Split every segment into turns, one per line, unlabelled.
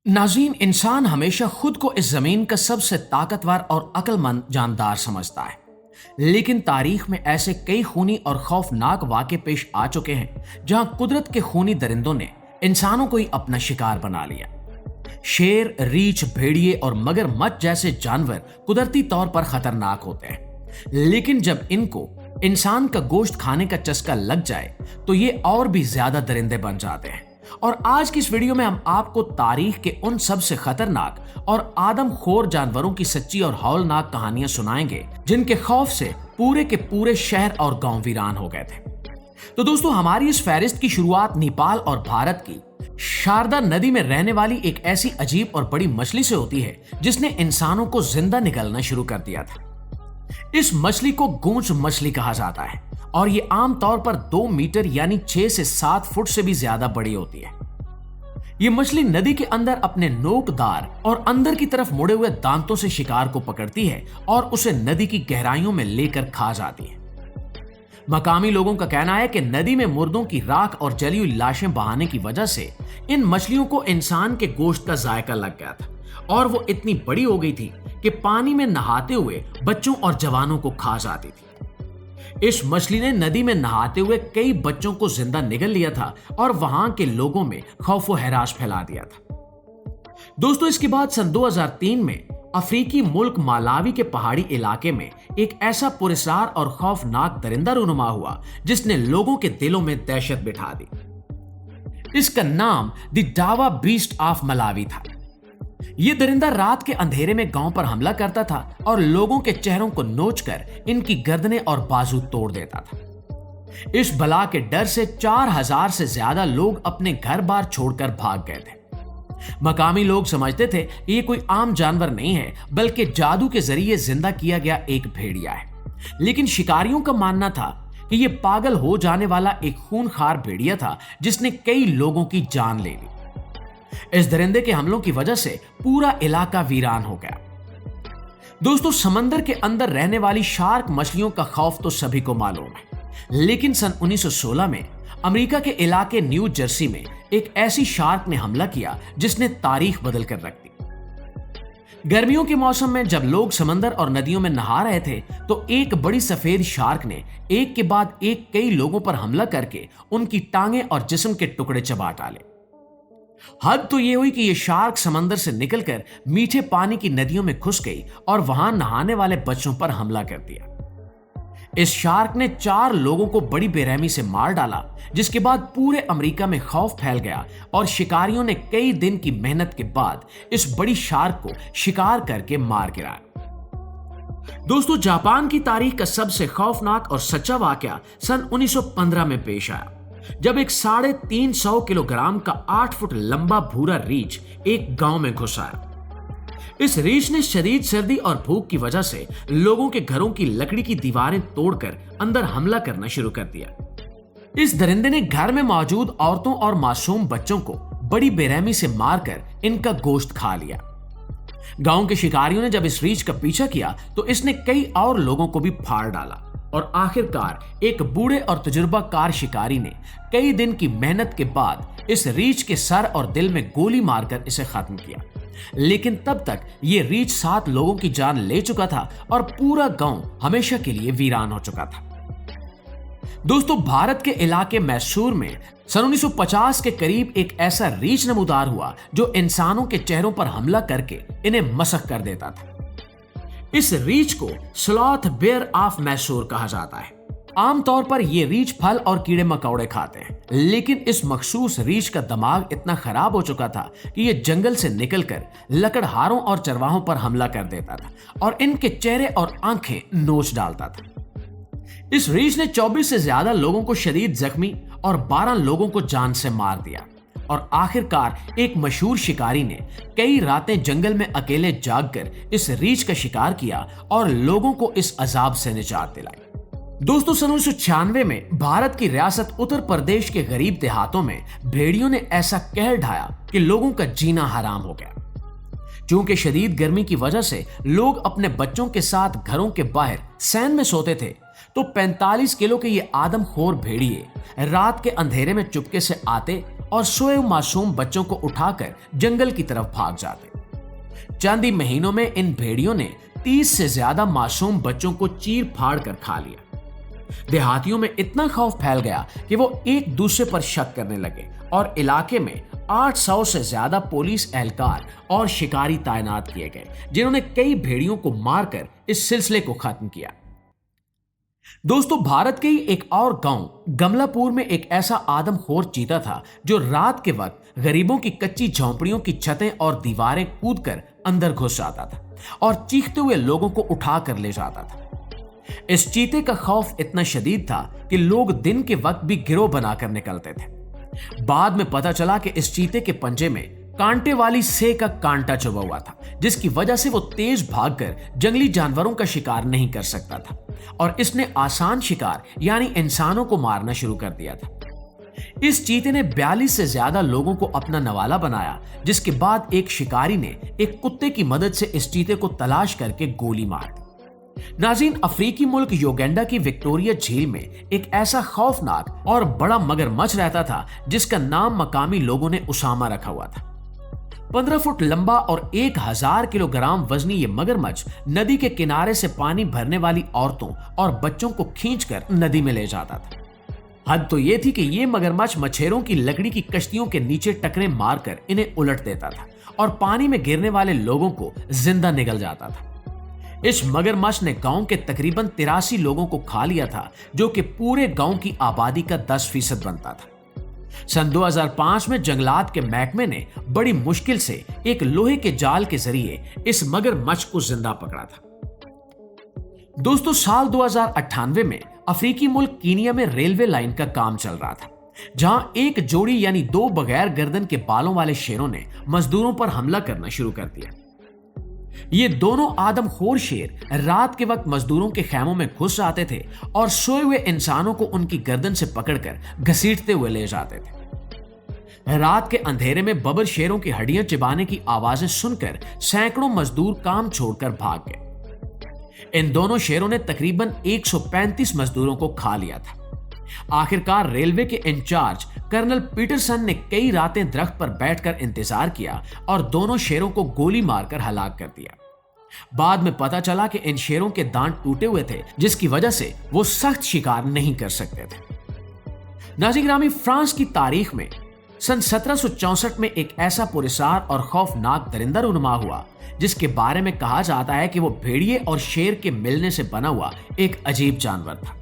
नाज़रीन, इंसान हमेशा खुद को इस जमीन का सबसे ताकतवर और अक्लमंद जानदार समझता है। लेकिन तारीख में ऐसे कई खूनी और खौफनाक वाक़े पेश आ चुके हैं जहां कुदरत के खूनी दरिंदों ने इंसानों को ही अपना शिकार बना लिया। शेर, रीछ, भेड़िए और मगरमच्छ जैसे जानवर कुदरती तौर पर खतरनाक होते हैं, लेकिन जब इनको इंसान का गोश्त खाने का चस्का लग जाए तो ये और भी ज्यादा दरिंदे बन जाते हैं। और आज की इस वीडियो में हम आपको तारीख के उन सबसे खतरनाक और आदमखोर जानवरों की सच्ची और हौलनाक कहानियां सुनाएंगे जिनके खौफ से पूरे के पूरे शहर और गांव वीरान हो गए थे। तो दोस्तों, हमारी इस फहरिस्त की शुरुआत नेपाल और भारत की शारदा नदी में रहने वाली एक ऐसी अजीब और बड़ी मछली से होती है जिसने इंसानों को जिंदा निगलना शुरू कर दिया था। इस मछली को गूंच मछली कहा जाता है और ये आमतौर पर 2 मीटर यानी 6 से 7 फुट से भी ज्यादा बड़ी होती है। ये मछली नदी के अंदर अपने नोकदार और अंदर की तरफ मुड़े हुए दांतों से शिकार को पकड़ती है और उसे नदी की गहराइयों में लेकर खा जाती है। मकामी लोगों का कहना है कि नदी में मुर्दों की राख और जली हुई लाशें बहाने की वजह से इन मछलियों को इंसान के गोश्त का जायका लग गया था और वो इतनी बड़ी हो गई थी कि पानी में नहाते हुए बच्चों और जवानों को खा जाती थी। इस मछली ने नदी में नहाते हुए कई बच्चों को जिंदा निगल लिया था और वहां के लोगों में खौफ व हैराश फैला दिया था। दोस्तों, इसके बाद सन 2003 में अफ्रीकी मुल्क मालावी के पहाड़ी इलाके में एक ऐसा पुरस्कार और खौफनाक दरिंदा रूनुमा हुआ जिसने लोगों के दिलों में दहशत बिठा दी। इसका नाम द डावा बीस्ट ऑफ मलावी था। यह दरिंदा रात के अंधेरे में गांव पर हमला करता था और लोगों के चेहरों को नोचकर इनकी गर्दनें और बाजू तोड़ देता था। इस बला के डर से 4000 से ज्यादा लोग अपने घर बार छोड़कर भाग गए थे। मकामी लोग समझते थे कि ये कोई आम जानवर नहीं है बल्कि जादू के जरिए जिंदा किया गया एक भेड़िया है, लेकिन शिकारियों का मानना था कि यह पागल हो जाने वाला एक खूनखार भेड़िया था जिसने कई लोगों की जान ले ली। इस दरिंदे के हमलों की वजह से पूरा इलाका वीरान हो गया। दोस्तों, समंदर के अंदर रहने वाली शार्क मछलियों का खौफ तो सभी को मालूम है, लेकिन सन 1916 में अमेरिका के इलाके न्यू जर्सी में एक ऐसी शार्क ने हमला किया जिसने तारीख बदल कर रख दी। गर्मियों के मौसम में जब लोग समंदर और नदियों में नहा रहे थे तो एक बड़ी सफेद शार्क ने एक के बाद एक कई लोगों पर हमला करके उनकी टांगें और जिस्म के टुकड़े चबा डाले। हद तो यह हुई कि यह शार्क समंदर से निकलकर मीठे पानी की नदियों में घुस गई और वहां नहाने वाले बच्चों पर हमला कर दिया। इस शार्क ने 4 लोगों को बड़ी बेरहमी से मार डाला, जिसके बाद पूरे अमेरिका में खौफ फैल गया और शिकारियों ने कई दिन की मेहनत के बाद इस बड़ी शार्क को शिकार करके मार गिराया। दोस्तों, जापान की तारीख का सबसे खौफनाक और सच्चा वाकया सन 1915 में पेश आया, जब एक 350 किलोग्राम का 8 फुट लंबा भूरा रीछ एक गांव में घुस आया। इस रीछ ने शदीद सर्दी और भूख की वजह से लोगों के घरों की लकड़ी की दीवारें तोड़कर अंदर हमला करना शुरू कर दिया। इस दरिंदे ने घर में मौजूद औरतों और मासूम बच्चों को बड़ी बेरहमी से मारकर इनका गोश्त खा लिया। गांव के शिकारियों ने जब इस रीछ का पीछा किया तो इसने कई और लोगों को भी फाड़ डाला और आखिरकार एक बूढ़े और तजुर्बाकार शिकारी ने कई दिन की मेहनत के बाद इस रीछ के सर और दिल में गोली मारकर इसे खत्म किया। लेकिन तब तक ये रीछ 7 लोगों की जान ले चुका था और पूरा गांव हमेशा के लिए वीरान हो चुका था। दोस्तों, भारत के इलाके मैसूर में सन 1950 के करीब एक ऐसा रीछ नमूदार हुआ जो इंसानों के चेहरों पर हमला करके इन्हें मसख कर देता था। इस रीछ को स्लॉथ बेयर ऑफ मैसूर कहा जाता है। आमतौर पर यह रीछ फल और कीड़े मकोड़े खाते हैं, लेकिन इस मखसूस रीछ का दिमाग इतना खराब हो चुका था कि यह जंगल से निकलकर लकड़हारों और चरवाहों पर हमला कर देता था और इनके चेहरे और आंखें नोच डालता था। इस रीछ ने 24 से ज्यादा लोगों को शदीद जख्मी और 12 लोगों को जान से मार दिया और आखिरकार एक मशहूर शिकारी ने कई रातें जंगल में अकेले जागकर इस रीछ का शिकार किया और लोगों को इस अजाब से निजात दिलाई। दोस्तों, सन 1996 में भारत की रियासत उत्तर प्रदेश के गरीब देहातों में भेड़ियों ने ऐसा कहर ढाया कि लोगों का जीना हराम हो गया। क्योंकि शदीद गर्मी की वजह से लोग अपने बच्चों के साथ घरों के बाहर सैन में सोते थे, तो 45 किलो के ये आदमखोर भेड़िए रात के अंधेरे में चुपके से आते और सोए मासूम बच्चों को उठाकर जंगल की तरफ भाग जाते। चंद ही महीनों में इन भेड़ियों ने 30 से ज्यादा मासूम बच्चों को चीर फाड़ कर खा लिया। देहातियों में इतना खौफ फैल गया कि वो एक दूसरे पर शक करने लगे और इलाके में 800 से ज्यादा पुलिस एहलकार और शिकारी तैनात किए गए, जिन्होंने कई भेड़ियों को मारकर इस सिलसिले को खत्म किया। दोस्तों, भारत के ही एक और गांव गमलापुर में एक ऐसा आदमखोर चीता था जो रात के वक्त गरीबों की कच्ची झोंपड़ियों की छतें और दीवारें कूदकर अंदर घुस जाता था और चीखते हुए लोगों को उठा कर ले जाता था। इस चीते का खौफ इतना शदीद था कि लोग दिन के वक्त भी गिरोह बनाकर निकलते थे। बाद में पता चला कि इस चीते के पंजे में कांटे वाली से का कांटा चुभा हुआ था, जिसकी वजह से वो तेज भागकर जंगली जानवरों का शिकार नहीं कर सकता था और इसने आसान शिकार यानी इंसानों को मारना शुरू कर दिया था। इस चीते ने 42 से ज्यादा लोगों को अपना नवाला बनाया, जिसके बाद एक शिकारी ने एक कुत्ते की मदद से इस चीते को तलाश करके गोली मार दी। नाज़रीन, अफ्रीकी मुल्क योगेंडा की विक्टोरिया झील में एक ऐसा खौफनाक और बड़ा मगरमच्छ रहता था जिसका नाम मकामी लोगों ने उसामा रखा हुआ था। 15 फुट लंबा और 1000 किलोग्राम वजनी ये मगरमच्छ नदी के किनारे से पानी भरने वाली औरतों और बच्चों को खींचकर नदी में ले जाता था। हद तो ये थी कि ये मगरमच्छ मछेरों की लकड़ी की कश्तियों के नीचे टकरे मारकर इन्हें उलट देता था और पानी में गिरने वाले लोगों को जिंदा निगल जाता था। इस मगरमच्छ ने गांव के तकरीबन 83 लोगों को खा लिया था, जो कि पूरे गांव की आबादी का 10% बनता था। सन 2005 में जंगलात के महकमे ने बड़ी मुश्किल से एक लोहे के जाल के जरिए इस मगरमच्छ को जिंदा पकड़ा था। दोस्तों, साल 2098 में अफ्रीकी मुल्क कीनिया में रेलवे लाइन का काम चल रहा था, जहां एक जोड़ी यानी 2 बगैर गर्दन के बालों वाले शेरों ने मजदूरों पर हमला करना शुरू कर दिया। ये दोनों आदमखोर शेर रात के वक्त मजदूरों के खैमों में घुस आते थे और सोए हुए इंसानों को उनकी गर्दन से पकड़कर घसीटते हुए ले जाते थे। रात के अंधेरे में बबर शेरों की हड्डियां चिबाने की आवाजें सुनकर सैकड़ों मजदूर काम छोड़कर भाग गए। इन दोनों शेरों ने तकरीबन 135 मजदूरों को खा लिया था। आखिरकार रेलवे के इंचार्ज कर्नल पीटरसन ने कई रातें दरख्त पर बैठकर इंतजार किया और दोनों शेरों को गोली मारकर हलाक कर दिया। बाद में पता चला कि इन शेरों के दांत टूटे हुए थे, जिसकी वजह से वो सख्त शिकार नहीं कर सकते थे। नाज़रीन ग्रामी, फ्रांस की तारीख में सन 1764 में एक ऐसा पुरस्कार और खौफनाक दरिंदा रुनुमा हुआ, जिसके बारे में कहा जाता है कि वो भेड़िए और शेर के मिलने से बना हुआ एक अजीब जानवर था।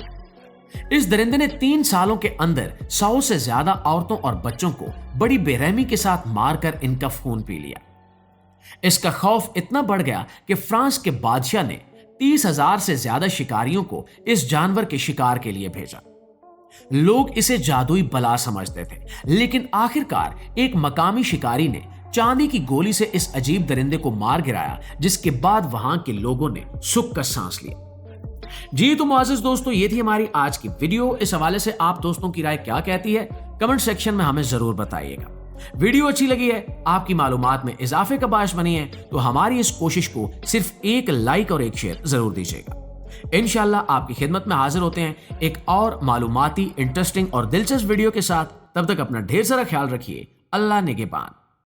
इस दरिंदे ने 3 सालों के अंदर 100 से ज्यादा औरतों और बच्चों को बड़ी बेरहमी के साथ मारकर इनका खून पी लिया। इसका खौफ इतना बढ़ गया कि फ्रांस के बादशाह ने 30,000 से ज्यादा शिकारियों को इस जानवर के शिकार के लिए भेजा। लोग इसे जादुई बला समझते थे, लेकिन आखिरकार एक मकामी शिकारी ने चांदी की गोली से इस अजीब दरिंदे को मार गिराया, जिसके बाद वहां के लोगों ने सुख का सांस लिया। जी तो मुआज़िज़ दोस्तों, ये थी हमारी आज की वीडियो। इस हवाले से आप दोस्तों की राय क्या कहती है, कमेंट सेक्शन में हमें जरूर बताइएगा। वीडियो अच्छी लगी है, आपकी मालूमात में इजाफे का बायस बनी है, तो हमारी इस कोशिश को सिर्फ एक लाइक और एक शेयर जरूर दीजिएगा। इंशाल्लाह आपकी खिदमत में हाजिर होते हैं एक और मालूमाती, इंटरेस्टिंग और दिलचस्प वीडियो के साथ। तब तक अपना ढेर सारा ख्याल रखिए। अल्लाह निगहबान।